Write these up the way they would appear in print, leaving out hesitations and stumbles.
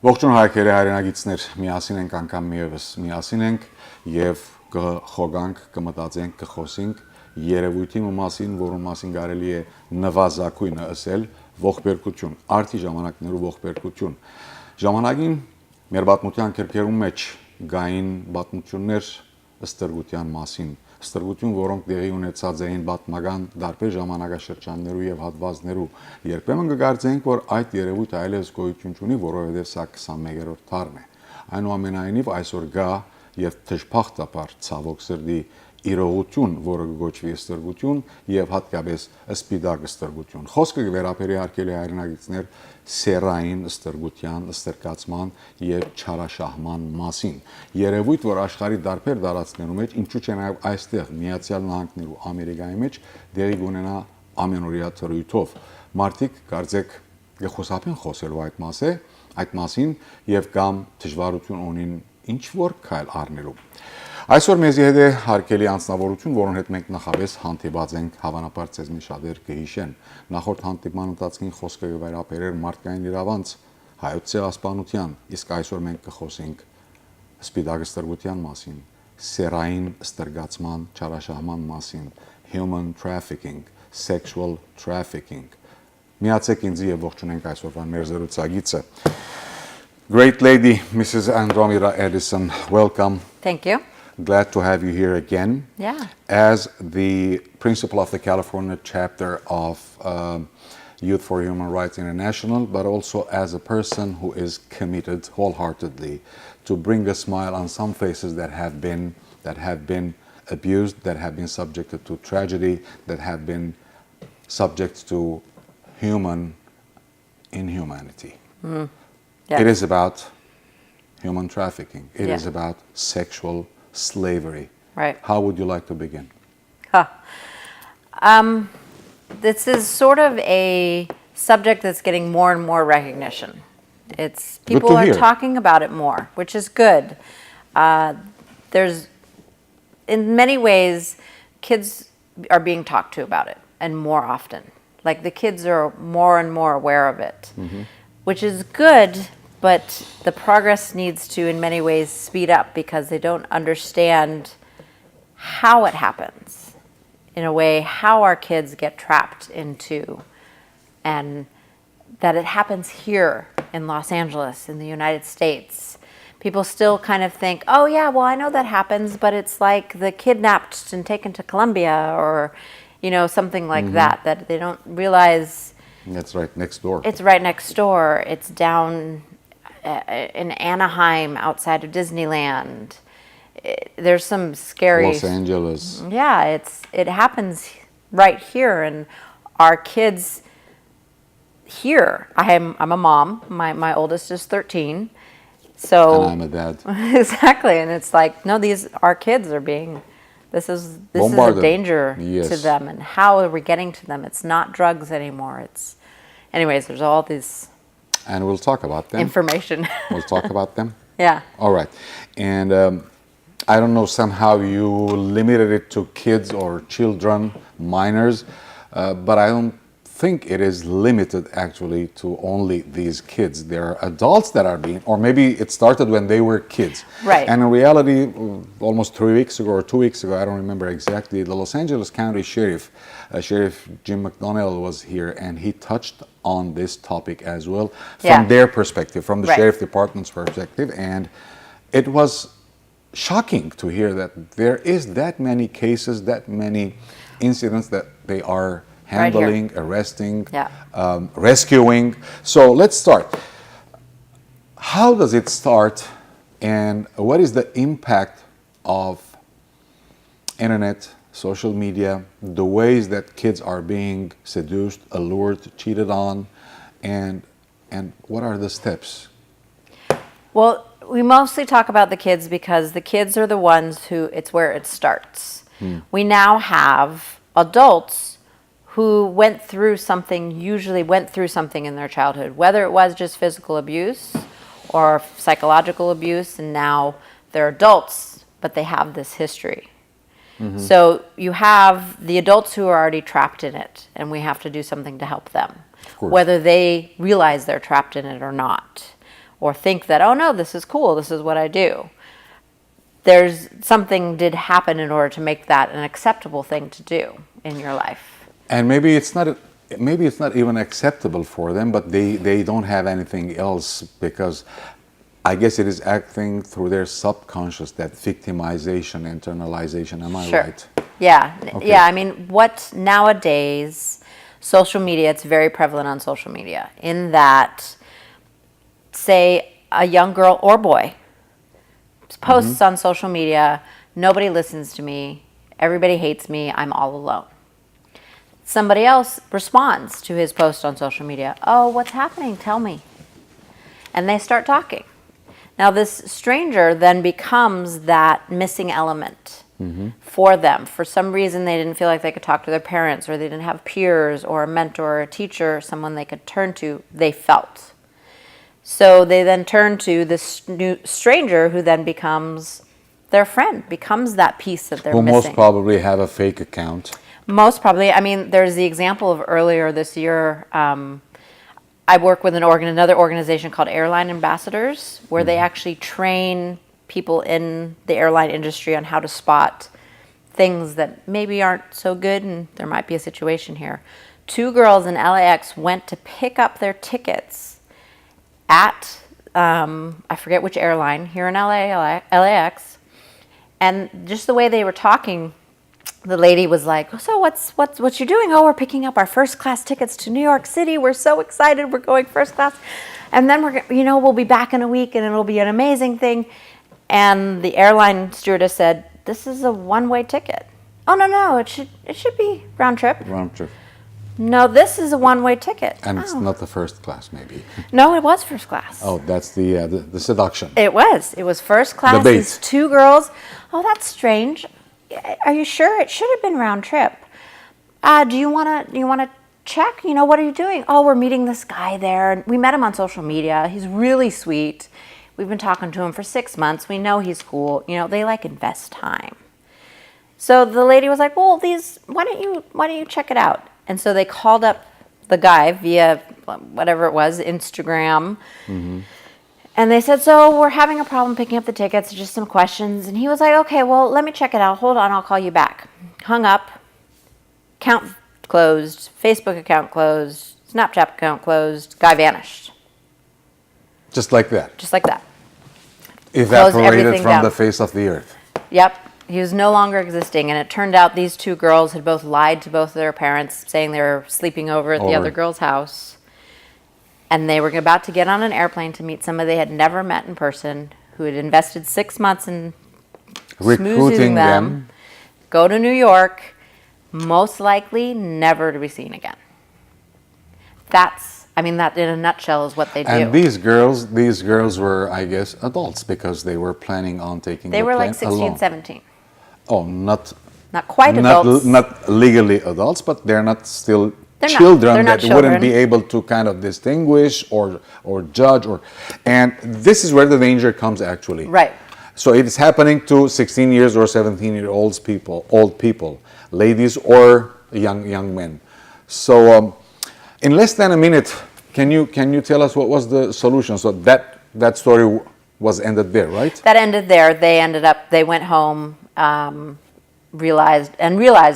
Ողջույն հայրենակիցներ, հայրենագիտներ, միասին ենք անգամ միևս, միասին ենք եւ կխոգանք, կմտածենք, կխոսենք երևույթի մասին, որոնց մասին կարելի է նվազագույնը ասել, ողբերգություն, արդի ժամանակներու ողբերգություն։ Ժամանակին մեր պատմության քերքերում մեջ գային պատմություններ ստրգության մասին, ստրգություն, որոնք տեղի ունեցած էին պատմական դարբեր ժամանակաշրջաններու եւ հատվածներու։ Երբեմն կգարձենք, որ այդ երևույթը այլևս գոյություն ունի, որովհետեւ սա 21-րդ դարն է։ Այնուամենայնիվ այսօր գա եւ թշփախտաբար ցավոք սրտի իրողություն, որը կոչվի ստրգություն եւ հատկապես սպիտակ ստրգություն։ Խոսքը վերաբերի արկելի հայրենագիտներ սերային ստրգության, ստրկացման եւ չարաշահման մասին։ Երևույթ, որ աշխարհի դարբեր տարածքներում մեջ, ինչու՞ չէ նաեւ այստեղ Միացյալ Նահանգներու Ամերիկայի մեջ դեղի կունենա ամենօրյա թրույթով։ Մարդիկ կարծեք կխոսափեն խոսելու այդ մասին եւ կամ դժվարություն ունին ինչ որ քայլ առնելու։ Այսօր մեզի հետ է հարկելի անձնավորություն, որոնց հետ մենք նախապես հանդիպած ենք, հավանաբար ցեզ մի շատեր կհիշեն։ Նախորդ հանդիպման ընթացքին խոսքը վերաբերեր մարդկային իրավանց հայոց ցեղասպանության, իսկ այսօր մենք կխոսենք սպիտակ ստրգության մասին, սերային ստրգացման, չարաշահման մասին, human trafficking, sexual trafficking։ Միացեք ինձ եւ ողջունենք այսօրվա մեր զրուցակիցը։ Great lady, Mrs. Andromeda Edison, welcome. Thank you. Glad to have you here again. Yeah. As the principal of the California chapter of Youth for Human Rights International, but also as a person who is committed wholeheartedly to bring a smile on some faces that have been abused, that have been subjected to tragedy, that have been subject to human inhumanity. Mm. Yes. It is about human trafficking. It is about sexual slavery. Right. How would you like to begin? This is sort of a subject that's getting more and more recognition. It's people are talking about it more, which is good. There's, in many ways, kids are being talked to about it, and more often. Like the kids are more and more aware of it, which is good. But the progress needs to, in many ways, speed up because they don't understand how it happens. In a way, how our kids get trapped into, and that it happens here in Los Angeles, in the United States. People still kind of think, oh yeah, well I know that happens, but it's like the kidnapped and taken to Colombia or, something like that they don't realize. That's right next door. It's right next door. It's down in Anaheim, outside of Disneyland. There's some scary Los Angeles. Yeah, it happens right here, and our kids here. I'm a mom. My oldest is 13. So and I'm a dad. Exactly, and it's like, no, our kids are being. This is a danger to them, and how are we getting to them? It's not drugs anymore. Anyways, there's all these. And we'll talk about them. Information. We'll talk about them? Yeah. All right. And I don't know, somehow you limited it to kids or children, minors, but I don't think it is limited actually to only these kids. There are adults that are being, or maybe it started when they were kids. Right. And in reality, almost 3 weeks ago or 2 weeks ago, I don't remember exactly, the Los Angeles County Sheriff, Sheriff Jim McDonnell was here, and he touched on this topic as well from their perspective, from the Sheriff Department's perspective. And it was shocking to hear that there is that many cases, that many incidents that they are handling, arresting, rescuing. So let's start. How does it start, and what is the impact of internet, social media, the ways that kids are being seduced, allured, cheated on, and what are the steps? Well, we mostly talk about the kids because the kids are the ones it's where it starts. We now have adults who usually went through something in their childhood, whether it was just physical abuse or psychological abuse, and now they're adults, but they have this history. So you have the adults who are already trapped in it, and we have to do something to help them, whether they realize they're trapped in it or not. or think that, oh no, this is cool, this is what I do. There's something did happen in order to make that an acceptable thing to do in your life. And maybe it's not even acceptable for them, but they don't have anything else, because I guess it is acting through their subconscious, that victimization, internalization. Am I right? Yeah. Okay. Yeah. I mean, what nowadays, social media, it's very prevalent on social media in that, say, a young girl or boy posts on social media, nobody listens to me, everybody hates me, I'm all alone. Somebody else responds to his post on social media, oh, what's happening? Tell me. And they start talking. Now, this stranger then becomes that missing element for them. For some reason, they didn't feel like they could talk to their parents, or they didn't have peers or a mentor or a teacher, someone they could turn to, they felt. So they then turn to this new stranger who then becomes their friend, becomes that piece that they're missing. Who most probably have a fake account. Most probably. I mean, there's the example of earlier this year, I work with another organization called Airline Ambassadors, where they actually train people in the airline industry on how to spot things that maybe aren't so good, and there might be a situation here. 2 girls in LAX went to pick up their tickets at, I forget which airline, here in LAX, and just the way they were talking, the lady was like, so what you doing? Oh, we're picking up our first class tickets to New York City. We're so excited. We're going first class. And then we'll be back in a week and it'll be an amazing thing. And the airline stewardess said, this is a one-way ticket. Oh, no, it should be round trip. Round trip. No, this is a one-way ticket. And it's not the first class, maybe. No, it was first class. Oh, that's the seduction. It was first class. The bait. These 2 girls. Oh, that's strange. Are you sure? It should have been round trip. Do you want to check? What are you doing? Oh, we're meeting this guy there. We met him on social media. He's really sweet. We've been talking to him for 6 months. We know he's cool. They invest time. So the lady was like, well, why don't you check it out? And so they called up the guy via whatever it was, Instagram. And they said, so we're having a problem picking up the tickets, just some questions. And he was like, okay, well, let me check it out. Hold on, I'll call you back. Hung up, account closed, Facebook account closed, Snapchat account closed, guy vanished. Just like that? Just like that. Evaporated from the face of the earth. Yep. He was no longer existing, and it turned out these 2 girls had both lied to both of their parents, saying they were sleeping over at the other girl's house. And they were about to get on an airplane to meet somebody they had never met in person, who had invested 6 months in recruiting them, go to New York, most likely never to be seen again. That in a nutshell is what they do. And these girls were, I guess, adults, because they were planning on taking the plane alone. They were like 16, 17. Oh, not quite adults. Not legally adults, but they're not still They're children not that children. wouldn't be able to kind of distinguish or judge, and this is where the danger comes, actually. Right. So it is happening to 16 years or 17-year-olds old people, ladies or young men. So in less than a minute, can you tell us what was the solution? So that story was ended there, right? That ended there. They went home, realized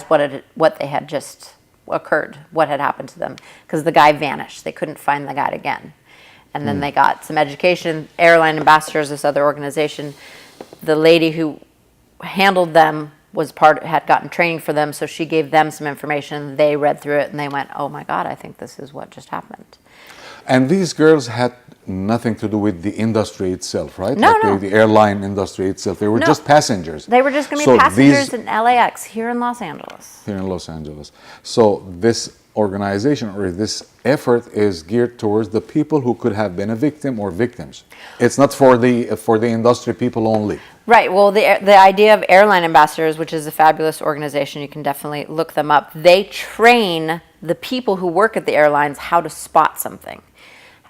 what they had just occurred, what had happened to them, because the guy vanished. They couldn't find the guy again. And then they got some education. Airline Ambassadors, this other organization, the lady who handled them had gotten training for them, so she gave them some information. They read through it and they went, oh my God, I think this is what just happened. And these girls had nothing to do with the industry itself, right? No. The airline industry itself. They were just passengers. They were just going to be passengers in LAX, here in Los Angeles. Here in Los Angeles. So this organization or this effort is geared towards the people who could have been a victim or victims. It's not for the industry people only. Right. Well, the idea of Airline Ambassadors, which is a fabulous organization, you can definitely look them up. They train the people who work at the airlines how to spot something.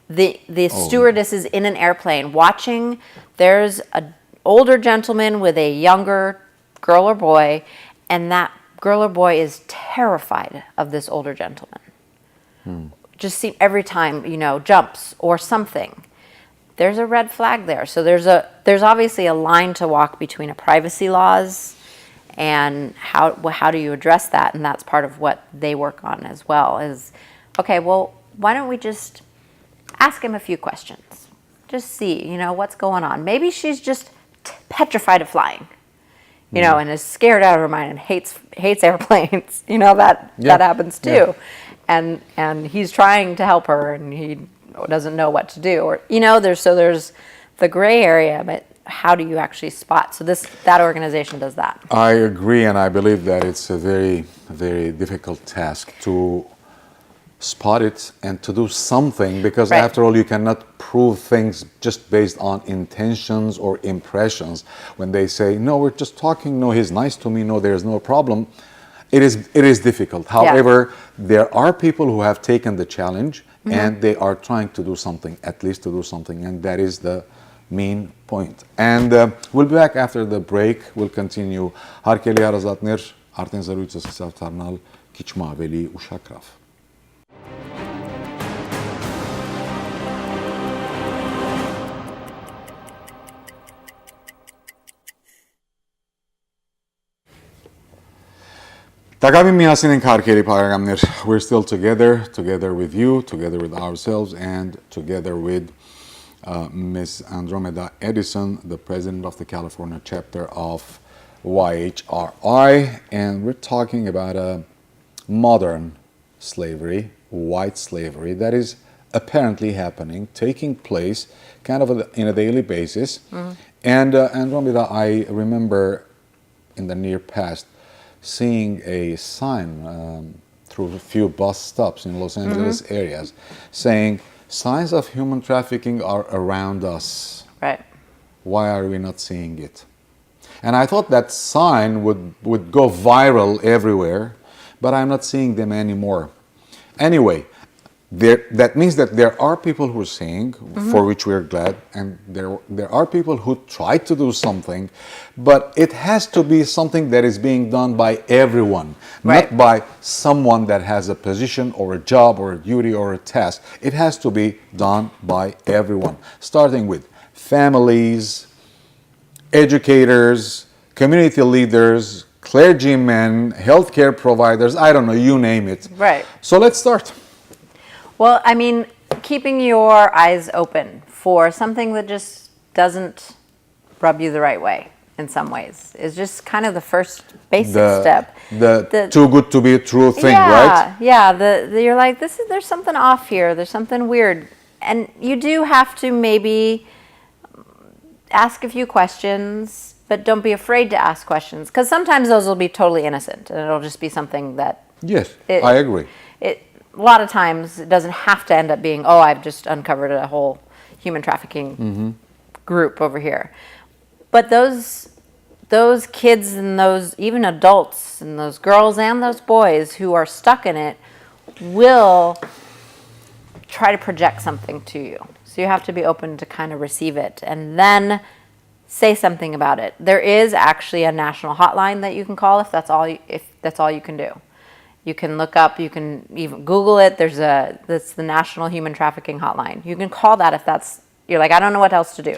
The stewardess is in an airplane watching. There's an older gentleman with a younger girl or boy, and that girl or boy is terrified of this older gentleman. Just see every time, jumps or something. there's a red flag there. So there's obviously a line to walk between a privacy laws and how do you address that? And that's part of what they work on as well. Is okay. Well, why don't we just ask him a few questions? Just see, what's going on. Maybe she's just petrified of flying, and is scared out of her mind and hates airplanes. That happens too. Yeah. And he's trying to help her and he doesn't know what to do, or there's the gray area, but how do you actually spot? So that organization does that. I agree, and I believe that it's a very, very difficult task to spot it and to do something, because after all, you cannot prove things just based on intentions or impressions. When they say, no, we're just talking, no, he's nice to me, no, there's no problem, it is difficult. However, there are people who have taken the challenge and they are trying to do something, at least to do something, and that is the main point. And we'll be back after the break. We'll continue. Հարկելի հարազատներ, արդեն զրույցը սկսավ դառնալ քիչ ավելի ուշագրավ. Տակավին միասին ենք հարկերի փառագամներ. We're still together with you, together with ourselves, and together with Miss Andromeda Edison, the president of the California chapter of YHRI, and we're talking about a modern slavery, white slavery, that is apparently happening, taking place kind of in a daily basis. And Andromeda, I remember in the near past seeing a sign through a few bus stops in Los Angeles areas saying, signs of human trafficking are around us. Right. Why are we not seeing it? And I thought that sign would go viral everywhere, but I'm not seeing them anymore. Anyway, that means that there are people who are seeing, for which we're glad, and there are people who try to do something, but it has to be something that is being done by everyone, not by someone that has a position or a job or a duty or a task. It has to be done by everyone, starting with families, educators, community leaders, clergymen, healthcare providers, I don't know, you name it. Right. So let's start. Well, I mean, keeping your eyes open for something that just doesn't rub you the right way in some ways is just kind of the first basic step. The too good to be true thing, right? Yeah, you're like, there's something off here, there's something weird. And you do have to maybe ask a few questions, but don't be afraid to ask questions, because sometimes those will be totally innocent and it'll just be something that... Yes, I agree. A lot of times it doesn't have to end up being, oh, I've just uncovered a whole human trafficking group over here. But those kids and those even adults and those girls and those boys who are stuck in it will try to project something to you. So you have to be open to kind of receive it and then say something about it. There is actually a national hotline that you can call if that's all you can do. You can look up, you can even Google it. That's the National Human Trafficking Hotline. You can call that if you're like, I don't know what else to do.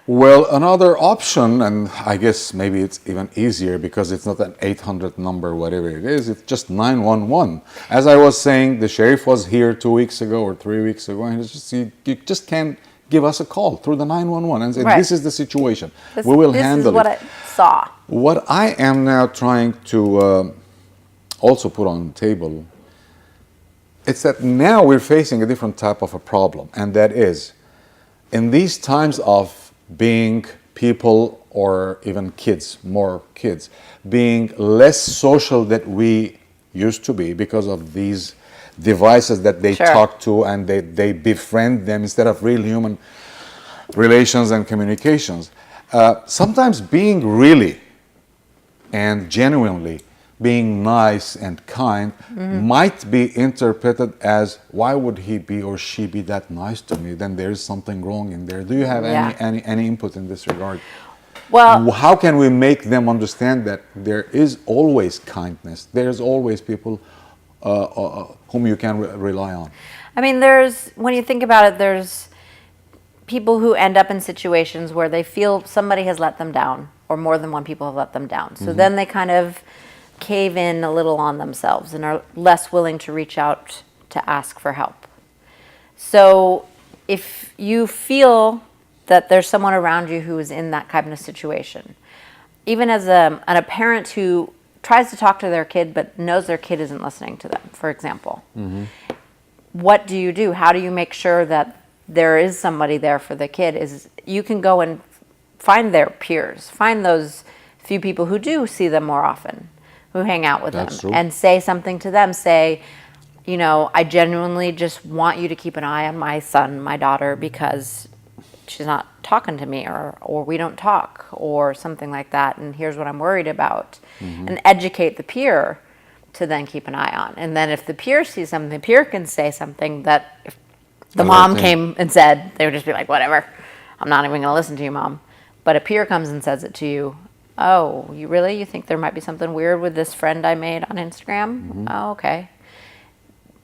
Well, another option, and I guess maybe it's even easier because it's not an 800 number, whatever it is, it's just 911. As I was saying, the sheriff was here 2 weeks ago or 3 weeks ago, and you just can't give us a call through the 911 and say, this is the situation. We will handle it. This is what I saw. What I am now trying to... also put on the table, it's that now we're facing a different type of a problem, and that is, in these times of being people, or even kids, more kids, being less social than we used to be because of these devices that they talk to and they befriend them instead of real human relations and communications. Sometimes being really and genuinely being nice and kind might be interpreted as, why would he be or she be that nice to me? Then there's something wrong in there. Do you have any input in this regard? Well, how can we make them understand that there is always kindness? There's always people whom you can rely on. I mean, when you think about it, people who end up in situations where they feel somebody has let them down, or more than one people have let them down. So then they kind of cave in a little on themselves and are less willing to reach out to ask for help. So if you feel that there's someone around you who is in that kind of situation, even as a parent who tries to talk to their kid but knows their kid isn't listening to them, for example, what do you do? How do you make sure that there is somebody there for the kid? Is you can go and find their peers, find those few people who do see them more often, who hang out with them, and say something to them. Say, I genuinely just want you to keep an eye on my son, my daughter, because she's not talking to me, or we don't talk, or something like that, and here's what I'm worried about. And educate the peer to then keep an eye on. And then if the peer sees something, the peer can say something that if the mom came and said, they would just be like, whatever, I'm not even going to listen to you, Mom. But a peer comes and says it to you. Oh, you think there might be something weird with this friend I made on Instagram? Oh, okay.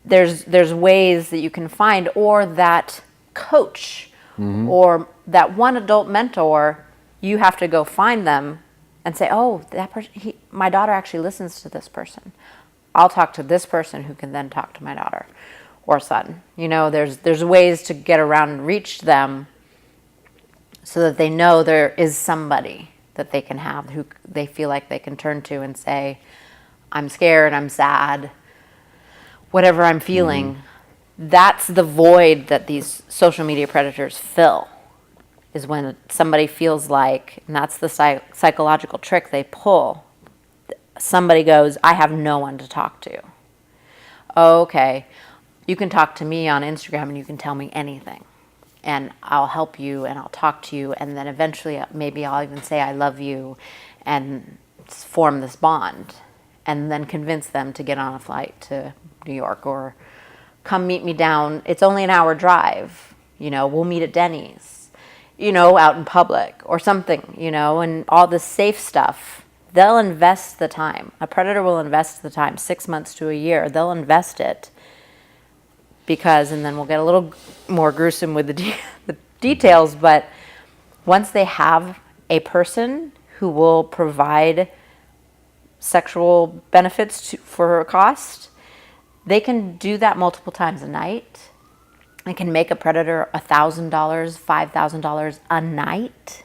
There's ways that you can find, or that coach, or that one adult mentor, you have to go find them and say, oh, that person, my daughter actually listens to this person. I'll talk to this person who can then talk to my daughter or son. There's ways to get around and reach them so that they know there is somebody that they can have, who they feel like they can turn to and say, I'm scared, I'm sad, whatever I'm feeling. That's the void that these social media predators fill, is when somebody feels like, and that's the psychological trick they pull, somebody goes, I have no one to talk to. Oh, okay, you can talk to me on Instagram and you can tell me anything, and I'll help you and I'll talk to you, and then eventually maybe I'll even say I love you and form this bond, and then convince them to get on a flight to New York, or come meet me down. It's only an hour drive. We'll meet at Denny's, out in public or something, and all the safe stuff. They'll invest the time. A predator will invest the time, 6 months to a year. They'll invest it because, and then we'll get a little more gruesome with the details, but once they have a person who will provide sexual benefits for a cost, they can do that multiple times a night. They can make a predator $1,000, $5,000 a night.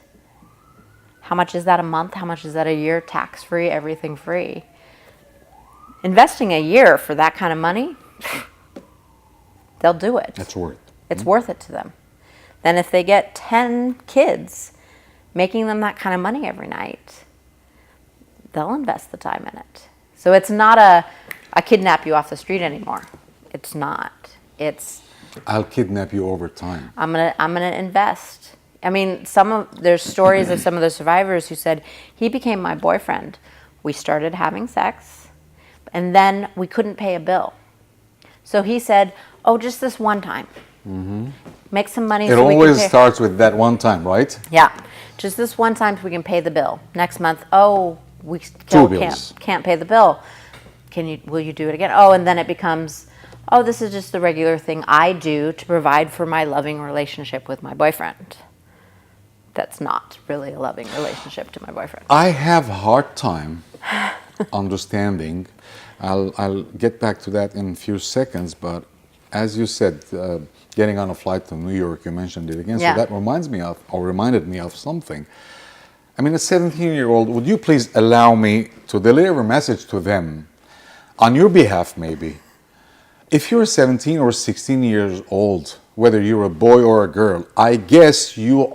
How much is that a month? How much is that a year? Tax-free, everything free. Investing a year for that kind of money, they'll do it. That's worth it. It's worth it to them. Then if they get 10 kids, making them that kind of money every night, they'll invest the time in it. So it's not I kidnap you off the street anymore. It's not. It's, I'll kidnap you over time. I'm gonna invest. I mean, there's stories of some of the survivors who said, he became my boyfriend. We started having sex, and then we couldn't pay a bill. So he said, oh, just this one time. Make some money. It always starts with that one time, right? Yeah. Just this one time so we can pay the bill. Next month, we Two still bills. can't pay the bill. Will you do it again? Oh, and then it becomes, this is just the regular thing I do to provide for my loving relationship with my boyfriend. That's not really a loving relationship to my boyfriend. I have a hard time understanding. I'll get back to that in a few seconds, but as you said, getting on a flight to New York, you mentioned it again, so that reminded me of something. I mean, a 17-year-old, would you please allow me to deliver a message to them on your behalf, maybe? If you're 17 or 16 years old, whether you're a boy or a girl, I guess you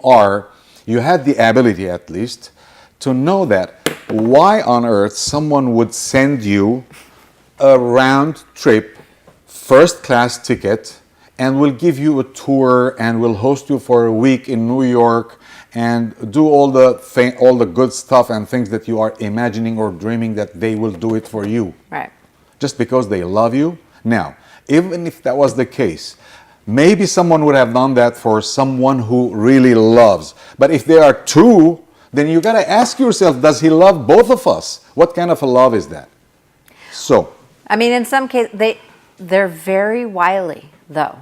had the ability at least to know that why on earth someone would send you a round trip, first class ticket, and will give you a tour and will host you for a week in New York and do all the good stuff and things that you are imagining or dreaming that they will do it for you. Right. Just because they love you. Now, even if that was the case, maybe someone would have done that for someone who really loves. But if there are two, then you got to ask yourself, does he love both of us? What kind of a love is that? So, I mean, in some cases, they're very wily, though.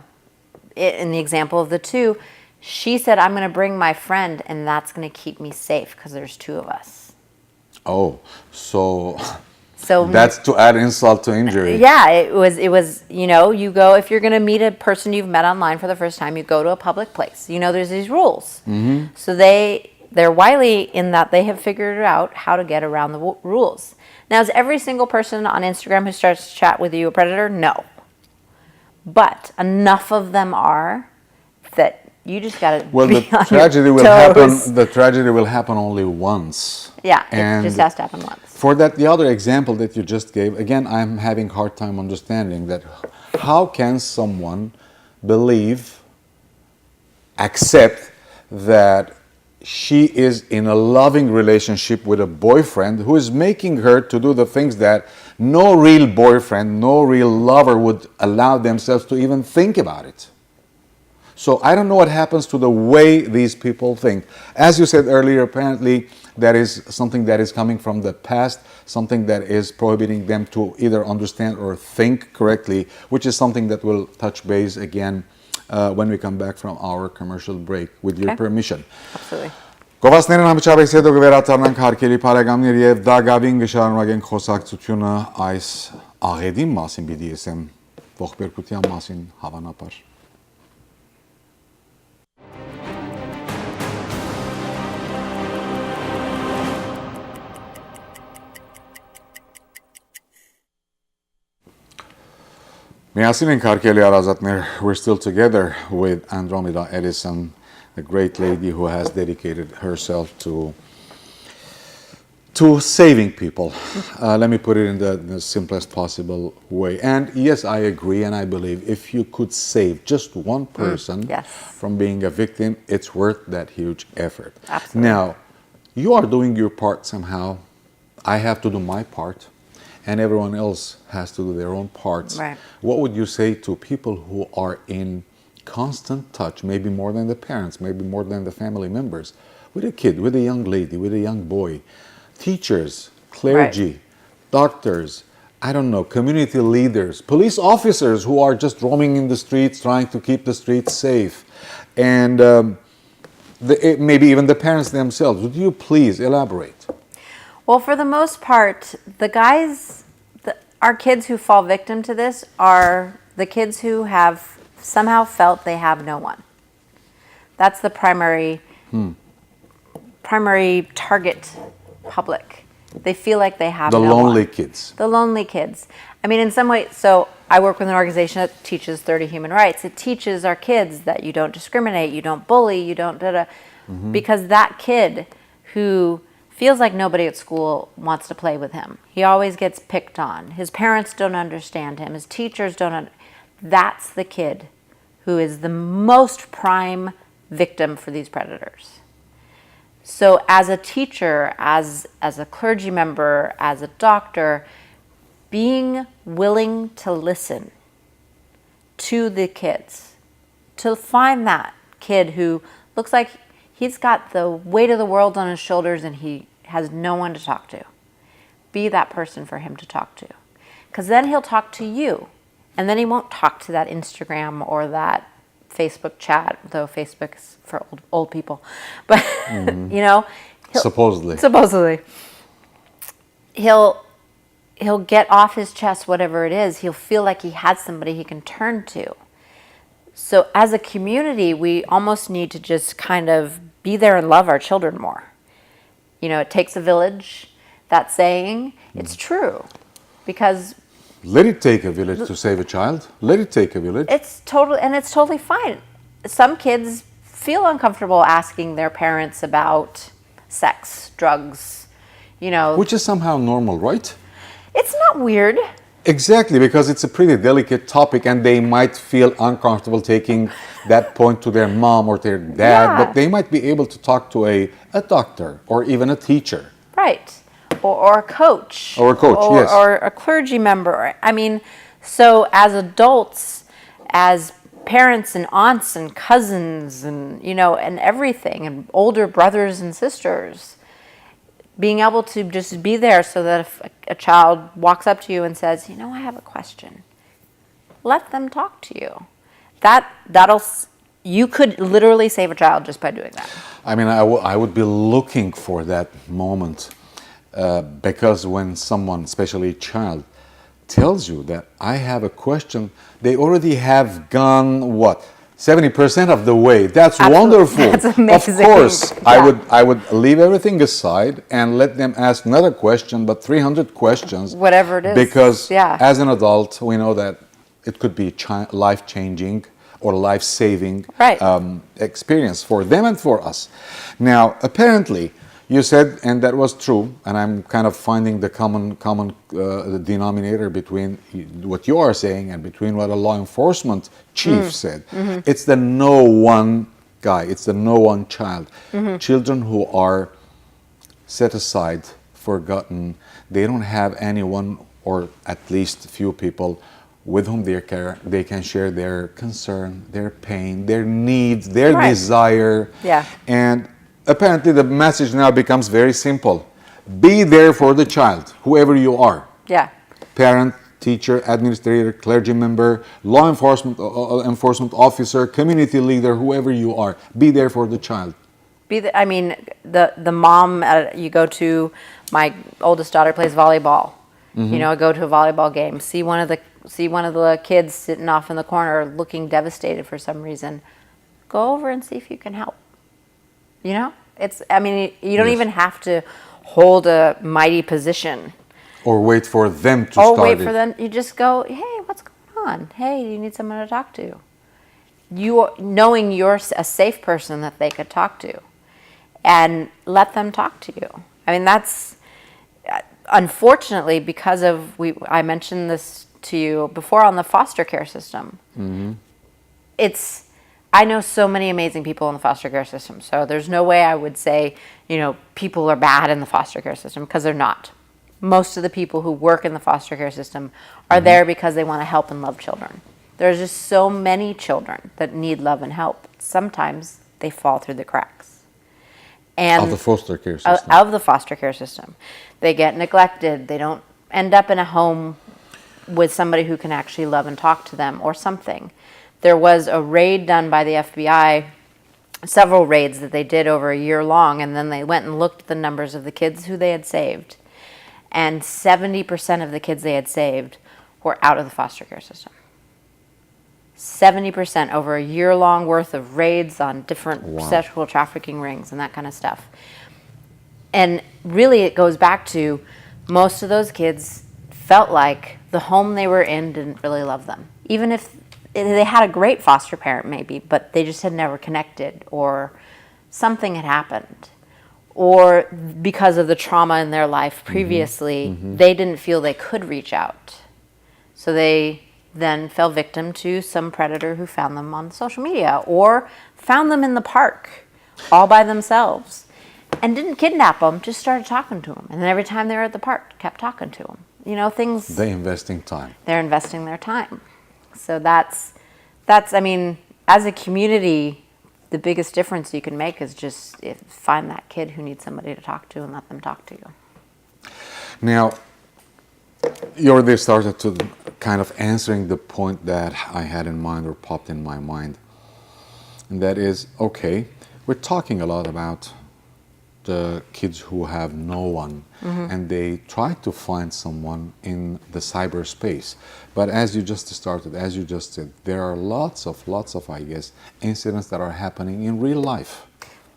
In the example of the two, She said, I'm going to bring my friend, and that's going to keep me safe because there's two of us. Oh, so So that's to add insult to injury. yeah, it was, you know, you go, if you're going to meet a person you've met online for the first time, you go to a public place. You know, there's these rules. So they're wily in that they have figured out how to get around the rules. Now, is every single person on Instagram who starts to chat with you a predator? No. But enough of them are that you just got to Well, be the on tragedy your will toes. happen. The tragedy will happen only once. Yeah, and it just has to happen once. For that, the other example that you just gave, again, I'm having a hard time understanding that. How can someone believe, accept that she is in a loving relationship with a boyfriend who is making her to do the things that no real boyfriend, no real lover would allow themselves to even think about it? So I don't know what happens to the way these people think. As you said earlier, apparently that is something that is coming from the past, something that is prohibiting them to either understand or think correctly, which is something that we'll touch base again when we come back from our commercial break, with your permission. Absolutely. Գովասներն ամիջապես հետո կվերադառնանք հարկելի բարեկամներ եւ դա գավին կշարունակենք խոսակցությունը այս աղեդի մասին BDSM ողբերգության մասին հավանաբար. Miasin and Karkeli Arazatner, we're still together with Andromeda Edison, the great lady who has dedicated herself to saving people. Let me put it in the simplest possible way. And yes, I agree, and I believe if you could save just one person from being a victim, it's worth that huge effort. Absolutely. Now, you are doing your part somehow. I have to do my part. And everyone else has to do their own parts. Right. What would you say to people who are in constant touch, maybe more than the parents, maybe more than the family members, with a kid, with a young lady, with a young boy, teachers, clergy, doctors, I don't know, community leaders, police officers who are just roaming in the streets trying to keep the streets safe, and maybe even the parents themselves. Would you please elaborate? Well, for the most part, our kids who fall victim to this are the kids who have somehow felt they have no one. That's the primary target public. They feel like they have no one. The lonely kids. The lonely kids. I mean, in some way, so I work with an organization that teaches 30 human rights. It teaches our kids that you don't discriminate, you don't bully, you don't da-da. Because that kid who feels like nobody at school wants to play with him. He always gets picked on. His parents don't understand him. His teachers don't. That's the kid who is the most prime victim for these predators. So as a teacher, as a clergy member, as a doctor, being willing to listen to the kids, to find that kid who looks like he's got the weight of the world on his shoulders and he has no one to talk to. Be that person for him to talk to. Because then he'll talk to you. And then he won't talk to that Instagram or that Facebook chat, though Facebook is for old people. But, you know. Supposedly. He'll get off his chest whatever it is. He'll feel like he has somebody he can turn to. So as a community, we almost need to just kind of be there and love our children more. You know, it takes a village, that saying, it's true. Because let it take a village to save a child. Let it take a village. It's totally fine. Some kids feel uncomfortable asking their parents about sex, drugs, you know. Which is somehow normal, right? It's not weird. Exactly, because it's a pretty delicate topic and they might feel uncomfortable taking that point to their mom or their dad, but they might be able to talk to a doctor or even a teacher. Right. Or a coach. Or a coach, yes. Or a clergy member. I mean, so as adults, as parents and aunts and cousins and, you know, and everything, and older brothers and sisters, being able to just be there so that if a child walks up to you and says, you know, I have a question, let them talk to you. That'll you could literally save a child just by doing that. I mean, I would be looking for that moment because when someone, especially a child, tells you that I have a question, they already have gone, what, 70% of the way. That's Absolutely. wonderful. That's amazing. Of course, Yeah. I would leave everything aside and let them ask another question, but 300 questions. Whatever it is. Because yeah. as an adult, we know that it could be life-changing or life-saving Right. experience for them and for us. Now, apparently, you said, and that was true, and I'm kind of finding the common denominator between what you are saying and between what a law enforcement chief said. Mm-hmm. It's the no one guy, it's the no one child. Mm-hmm. Children who are set aside, forgotten, they don't have anyone, or at least few people, with whom they can share their concern, their pain, their needs, their Right. desire. Yeah. And apparently the message now becomes very simple. Be there for the child, whoever you are. Yeah. Parent, teacher, administrator, clergy member, law enforcement officer, community leader, whoever you are. Be there for the child. The mom, you go to, my oldest daughter plays volleyball. Mm-hmm. You know, I go to a volleyball game, see one of the kids sitting off in the corner looking devastated for some reason. Go over and see if you can help. You know, you don't Yes. even have to hold a mighty position. Or wait for them to start Wait it. for them. You just go, hey, what's going on? Hey, do you need someone to talk to? Knowing you're a safe person that they could talk to, and let them talk to you. I mean, that's unfortunately because of I mentioned this to you before on the foster care system. Mm-hmm. I know so many amazing people in the foster care system, so there's no way I would say, people are bad in the foster care system, because they're not. Most of the people who work in the foster care system are Mm-hmm. there because they want to help and love children. There's just so many children that need love and help. Sometimes they fall through the cracks. And Of the foster care system. of the foster care system. They get neglected. They don't end up in a home with somebody who can actually love and talk to them or something. There was a raid done by the FBI, several raids that they did over a year long, and then they went and looked at the numbers of the kids who they had saved. And 70% of the kids they had saved were out of the foster care system. 70% over a year-long worth of raids on different sexual trafficking rings and that kind of stuff. And really it goes back to most of those kids felt like the home they were in didn't really love them. Even if they had a great foster parent maybe, but they just had never connected, or something had happened. Or because of the trauma in their life previously, they didn't feel they could reach out. So they then fell victim to some predator who found them on social media or found them in the park all by themselves and didn't kidnap them, just started talking to them. And then every time they were at the park, kept talking to them. Things... They're investing time. They're investing their time. So that's as a community, the biggest difference you can make is just find that kid who needs somebody to talk to and let them talk to you. Now, you already started to kind of answering the point that I had in mind or popped in my mind. And that is, okay, we're talking a lot about the kids who have no one, and they try to find someone in the cyberspace. But as you just said, there are lots of, I guess, incidents that are happening in real life.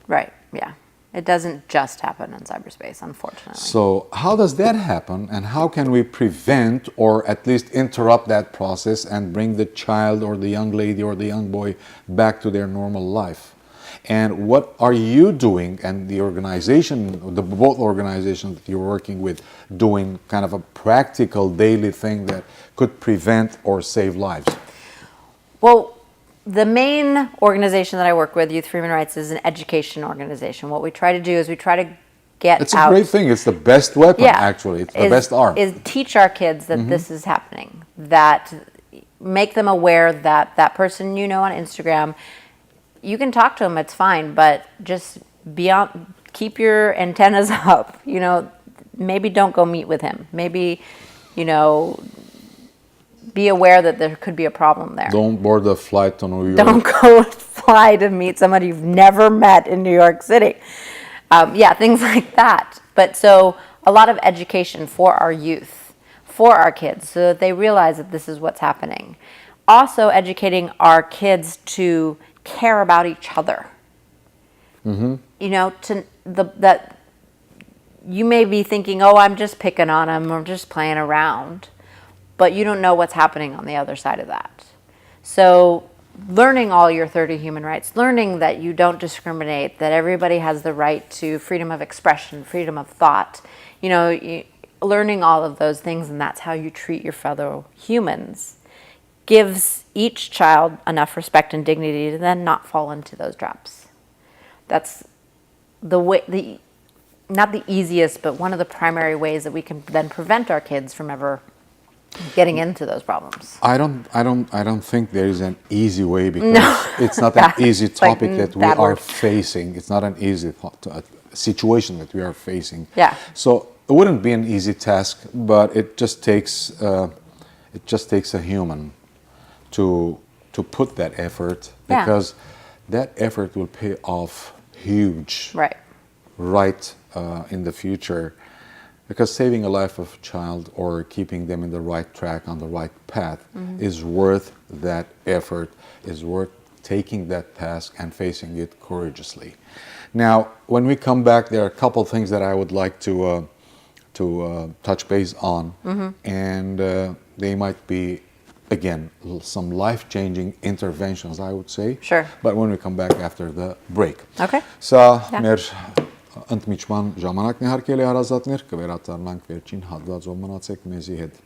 Right, yeah. It doesn't just happen in cyberspace, unfortunately. So how does that happen, and how can we prevent or at least interrupt that process and bring the child or the young lady or the young boy back to their normal life? And what are you doing, and the organization, both organizations that you're working with, doing kind of a practical daily thing that could prevent or save lives? Well, the main organization that I work with, Youth for Human Rights, is an education organization. What we try to do is we try to get It's a great thing. It's the best weapon, Yeah. actually. It's the best arm. Is teach our kids that this is happening, that make them aware that that person on Instagram, you can talk to them, it's fine, but just keep your antennas up. Maybe don't go meet with him. Maybe, be aware that there could be a problem there. Don't board a flight to New York. Don't go fly to meet somebody you've never met in New York City. Yeah, things like that. But so a lot of education for our youth, for our kids, so that they realize that this is what's happening. Also educating our kids to care about each other. You know, that you may be thinking, oh, I'm just picking on them or just playing around, but you don't know what's happening on the other side of that. So learning all your 30 human rights, learning that you don't discriminate, that everybody has the right to freedom of expression, freedom of thought, you know, learning all of those things, and that's how you treat your fellow humans, gives each child enough respect and dignity to then not fall into those traps. That's the way, not the easiest, but one of the primary ways that we can then prevent our kids from ever getting into those problems. I don't think there is an easy way, because it's not an easy topic that we are facing. It's not an easy situation that we are facing. Yeah. So it wouldn't be an easy task, but it just takes a human to put that effort, because that effort will pay off huge right in the future. Because saving a life of a child or keeping them in the right track, on the right path, is worth that effort, is worth taking that task and facing it courageously. Now, when we come back, there are a couple things that I would like to touch base on, and they might be, again, some life-changing interventions, I would say. Sure. But when we come back after the break. Okay. So, ընդմիջման ժամանակն է հարկելի հարազատներ, կվերադառնանք վերջին հատվածով, մնացեք մեզի հետ։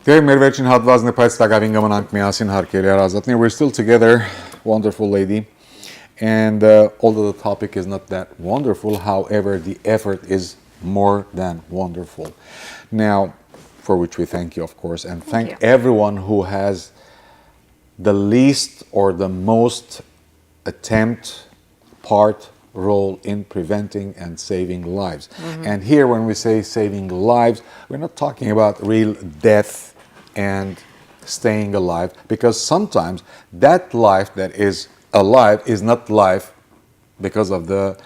Դե մեր վերջին հատվածն է, բայց տակավին կմնանք միասին, հարկելի հարազատներ. We're still together, wonderful lady. And although the topic is not that wonderful, however, the effort is more than wonderful. Now, for which we thank you, of course, and thank everyone who has the least or the most role in preventing and saving lives. And here, when we say saving lives, we're not talking about real death and staying alive, because sometimes that life that is alive is not life because of the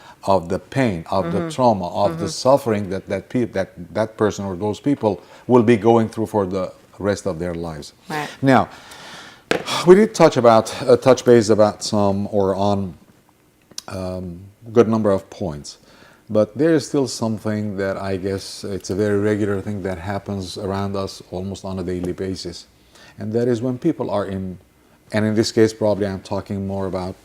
pain, of the trauma, of the suffering that person or those people will be going through for the rest of their lives. Right. Now, we did touch base about some or on good number of points, but there is still something that I guess it's a very regular thing that happens around us almost on a daily basis, and that is when people are in, and in this case probably I'm talking more about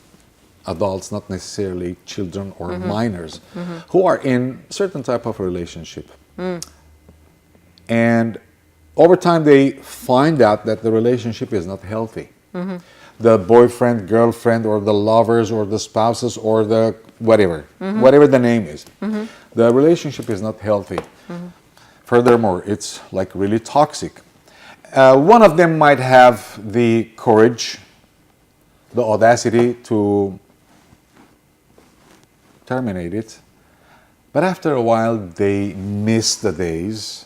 adults, not necessarily children or minors, who are in certain type of relationship. And over time they find out that the relationship is not healthy. The boyfriend, girlfriend, or the lovers, or the spouses, or the whatever the name is. The relationship is not healthy. Furthermore, it's like really toxic. One of them might have the courage, the audacity to terminate it, but after a while they miss the days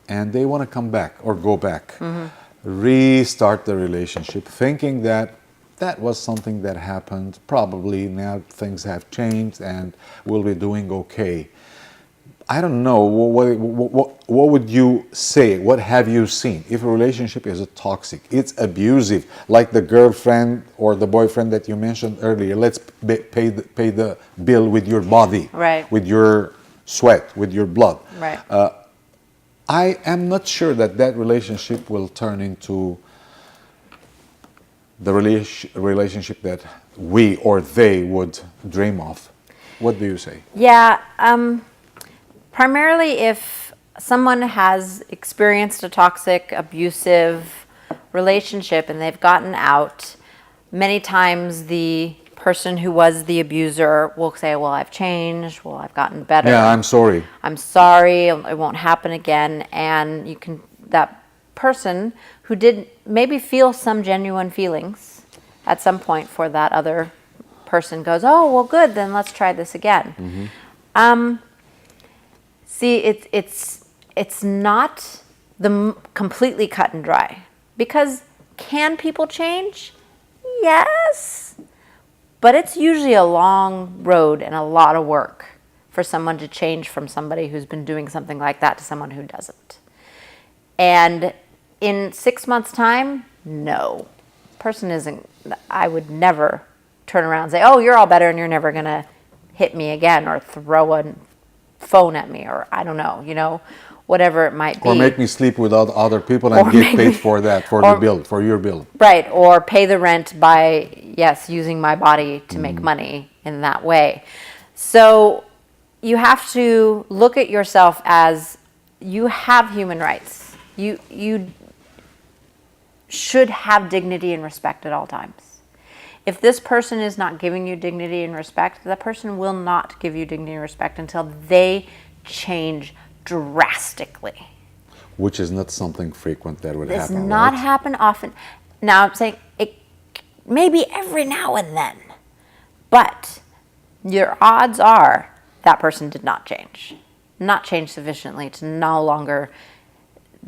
and they want to come back or go back, restart the relationship, thinking that was something that happened, probably now things have changed and we'll be doing okay. I don't know, what would you say? What have you seen? If a relationship is toxic, it's abusive, like the girlfriend or the boyfriend that you mentioned earlier, let's pay the bill with your body, with your sweat, with your blood. Right. I am not sure that relationship will turn into the relationship that we or they would dream of. What do you say? Yeah. Primarily if someone has experienced a toxic, abusive relationship and they've gotten out, many times the person who was the abuser will say, well, I've changed, well, I've gotten better. Yeah, I'm sorry. I'm sorry, it won't happen again. And that person who did maybe feel some genuine feelings at some point for that other person goes, oh, well, good, then let's try this again. See, it's not completely cut and dry, because can people change? Yes, but it's usually a long road and a lot of work for someone to change from somebody who's been doing something like that to someone who doesn't. And in 6 months' time, no. Person isn't, I would never turn around and say, oh, you're all better and you're never going to hit me again or throw a phone at me, or I don't know, whatever it might be. Or make me sleep with other people and get paid for that, for your bill. Right, or pay the rent by, yes, using my body to make money in that way. So you have to look at yourself as you have human rights. You should have dignity and respect at all times. If this person is not giving you dignity and respect, that person will not give you dignity and respect until they change drastically. Which is not something frequent that would happen. Does not happen often. Now I'm saying it maybe every now and then, but your odds are that person did not change sufficiently to no longer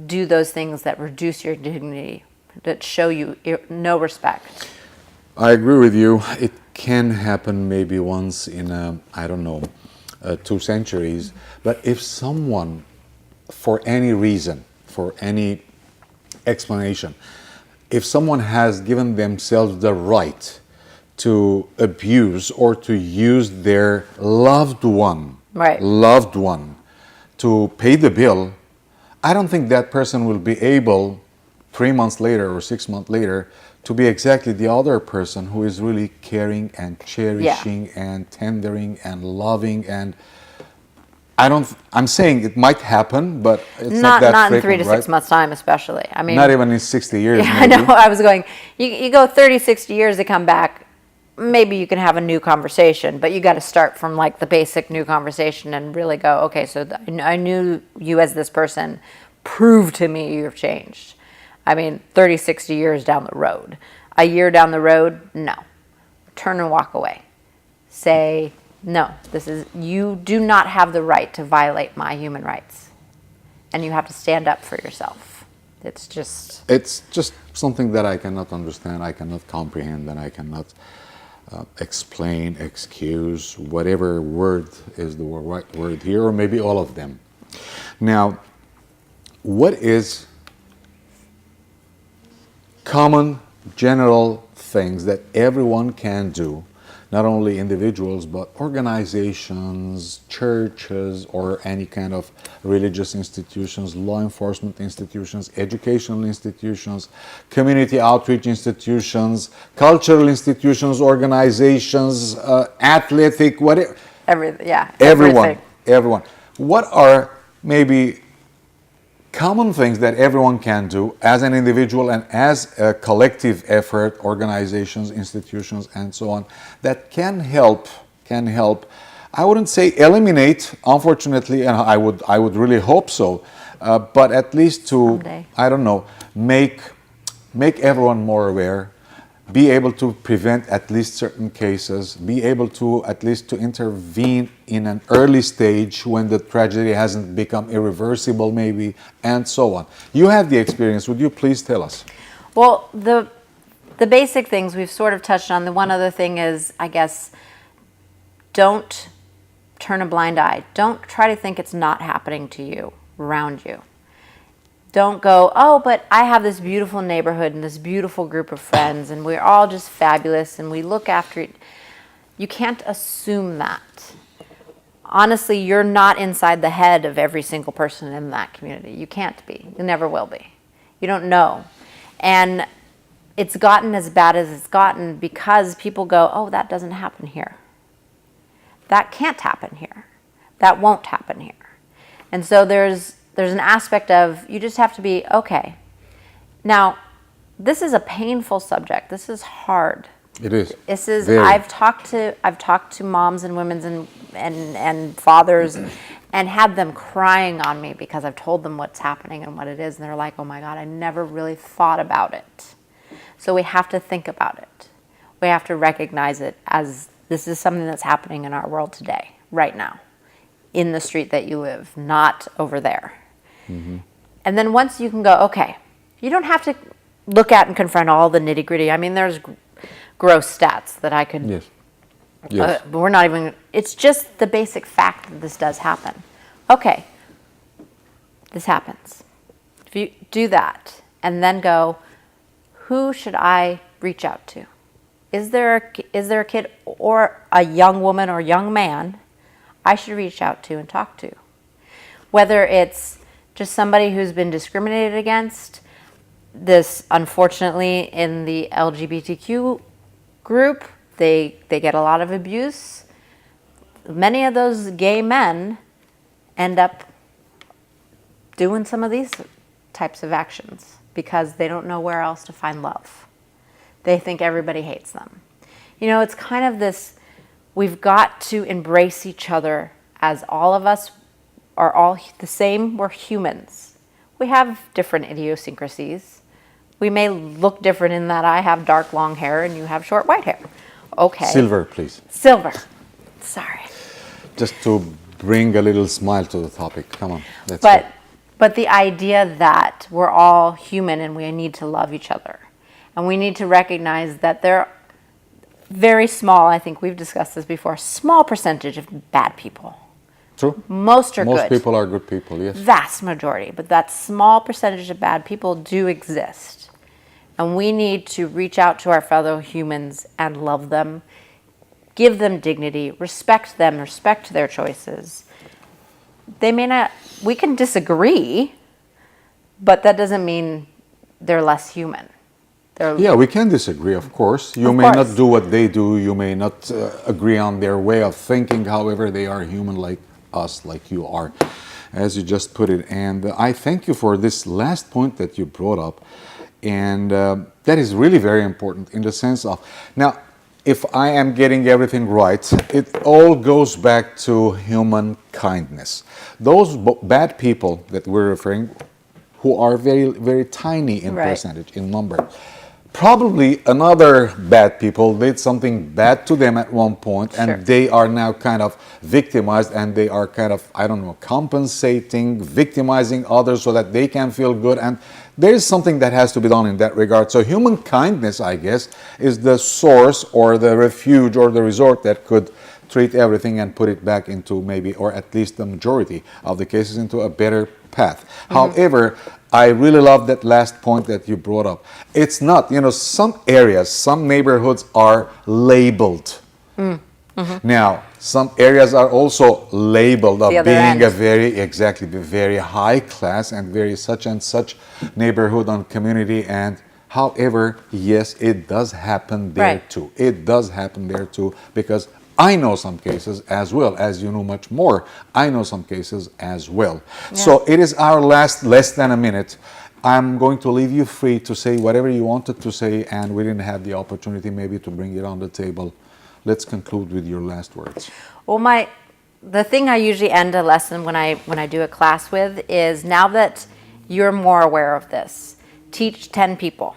do those things that reduce your dignity, that show you no respect. I agree with you. It can happen maybe once in, 2 centuries. But if someone, for any reason, for any explanation, if someone has given themselves the right to abuse or to use their loved one to pay the bill, I don't think that person will be able 3 months later or 6 months later to be exactly the other person who is really caring and cherishing and tendering and loving. And I'm saying it might happen, but it's not that not in frequent, 3 to 6 months time, especially. I mean, not even in 60 years. Yeah, maybe. I know. I was going. You go 30, 60 years to come back. Maybe you can have a new conversation, but you got to start from like the basic new conversation and really go, okay, so I knew you as this person. Prove to me you've changed. I mean, 30, 60 years down the road. A year down the road, no. Turn and walk away. Say, no, you do not have the right to violate my human rights. And you have to stand up for yourself. It's just something that I cannot understand, I cannot comprehend, and I cannot explain, excuse, whatever word is the right word here, or maybe all of them. Now, what is common general things that everyone can do, not only individuals but organizations, churches, or any kind of religious institutions, law enforcement institutions, educational institutions, community outreach institutions, cultural institutions, organizations, athletic, whatever. Everyone. What are maybe common things that everyone can do as an individual and as a collective effort, organizations, institutions, and so on, that can help, I wouldn't say eliminate, unfortunately, and I would really hope so, but at least to, someday. I don't know, make everyone more aware, be able to prevent at least certain cases, be able to at least to intervene in an early stage when the tragedy hasn't become irreversible maybe, and so on. You have the experience. Would you please tell us? Well, the basic things we've sort of touched on. The one other thing is, I guess, don't turn a blind eye. Don't try to think it's not happening to you, around you. Don't go, oh, but I have this beautiful neighborhood and this beautiful group of friends and we're all just fabulous and we look after it. You can't assume that. Honestly, you're not inside the head of every single person in that community. You can't be. You never will be. You don't know. And it's gotten as bad as it's gotten because people go, oh, that doesn't happen here. That can't happen here. That won't happen here. And so there's an aspect of you just have to be okay. Now, this is a painful subject. This is hard. It is. This is. Very. I've talked to moms and women and fathers, and had them crying on me because I've told them what's happening and what it is, and they're like, "Oh my God, I never really thought about it." So we have to think about it. We have to recognize it as This is something that's happening in our world today, right now, in the street that you live, not over there. Mm-hmm. And then once you can go, okay, you don't have to look at and confront all the nitty gritty. I mean, there's gross stats that I could. Yes. Yes. But we're not even. It's just the basic fact that this does happen. Okay, this happens. If you do that and then go, who should I reach out to? Is there a kid or a young woman or young man I should reach out to and talk to? Whether it's just somebody who's been discriminated against, this unfortunately in the LGBTQ group, they get a lot of abuse. Many of those gay men end up doing some of these types of actions because they don't know where else to find love. They think everybody hates them. You know, it's kind of this, we've got to embrace each other as all of us are all the same. We're humans. We have different idiosyncrasies. We may look different in that I have dark long hair and you have short white hair. Okay. Silver, please. Silver. Sorry. Just to bring a little smile to the topic. Come on. But the idea that we're all human and we need to love each other. And we need to recognize that there are very small, I think we've discussed this before, small percentage of bad people. True. Most are good. Most people are good people, yes. Vast majority. But that small percentage of bad people do exist. And we need to reach out to our fellow humans and love them, give them dignity, respect them, respect their choices. They may not, we can disagree, but that doesn't mean they're less human. Yeah, we can disagree, of course. You may not do what they do. You may not agree on their way of thinking. However, they are human like us, like you are, as you just put it. And I thank you for this last point that you brought up. And that is really very important in the sense of, now, if I am getting everything right, it all goes back to human kindness. Those bad people that we're referring, who are very, very tiny in percentage, in number, probably another bad people did something bad to them at one point, and they are now kind of victimized, and they are kind of, I don't know, compensating, victimizing others so that they can feel good. And there is something that has to be done in that regard. So human kindness, I guess, is the source or the refuge or the resort that could treat everything and put it back into maybe, or at least the majority of the cases, into a better path. Mm-hmm. However, I really love that last point that you brought up. It's not, you know, some areas, some neighborhoods are labeled. Mm-hmm. Now, some areas are also labeled of being a very high class and very such and such neighborhood and community. And however, yes, it does happen there too. It does happen there too, because I know some cases as well, as you know much more. I know some cases as well. Yeah. So it is our less than a minute. I'm going to leave you free to say whatever you wanted to say, and we didn't have the opportunity maybe to bring it on the table. Let's conclude with your last words. Well, the thing I usually end a lesson when I do a class with is, now that you're more aware of this, teach 10 people.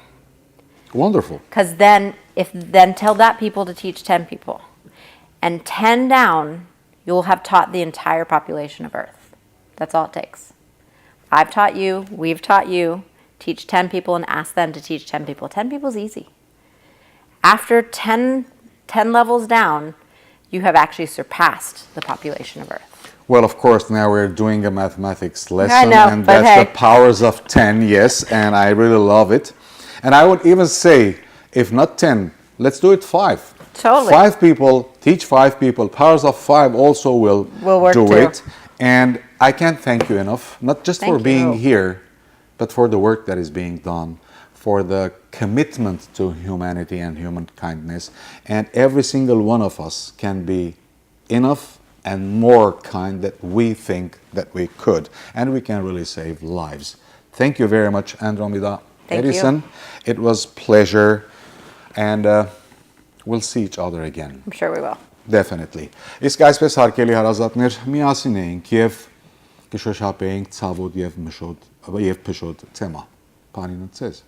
Wonderful. Because then tell that people to teach 10 people. And 10 down, you'll have taught the entire population of Earth. That's all it takes. I've taught you, we've taught you. Teach 10 people and ask them to teach 10 people. 10 people is easy. After 10 levels down, you have actually surpassed the population of Earth. Well, of course, now we're doing a mathematics lesson. I know, and that's the powers of 10, yes, and I really love it. And I would even say, if not 10, let's do it 5. Totally. 5 people, teach 5 people. Powers of 5 also will do it. And I can't thank you enough, not just for being here, but for the work that is being done, for the commitment to humanity and human kindness. And every single one of us can be enough and more kind that we think that we could. And we can really save lives. Thank you very much, Andromeda. Edison. It was pleasure. And we'll see each other again. I'm sure we will. Definitely. Իսկ այսպես հարկելի հարազատներ, միասին էինք եւ կշոշափեինք ցավոտ եւ մշոտ եւ փշոտ թեմա։ Բանին ցեզ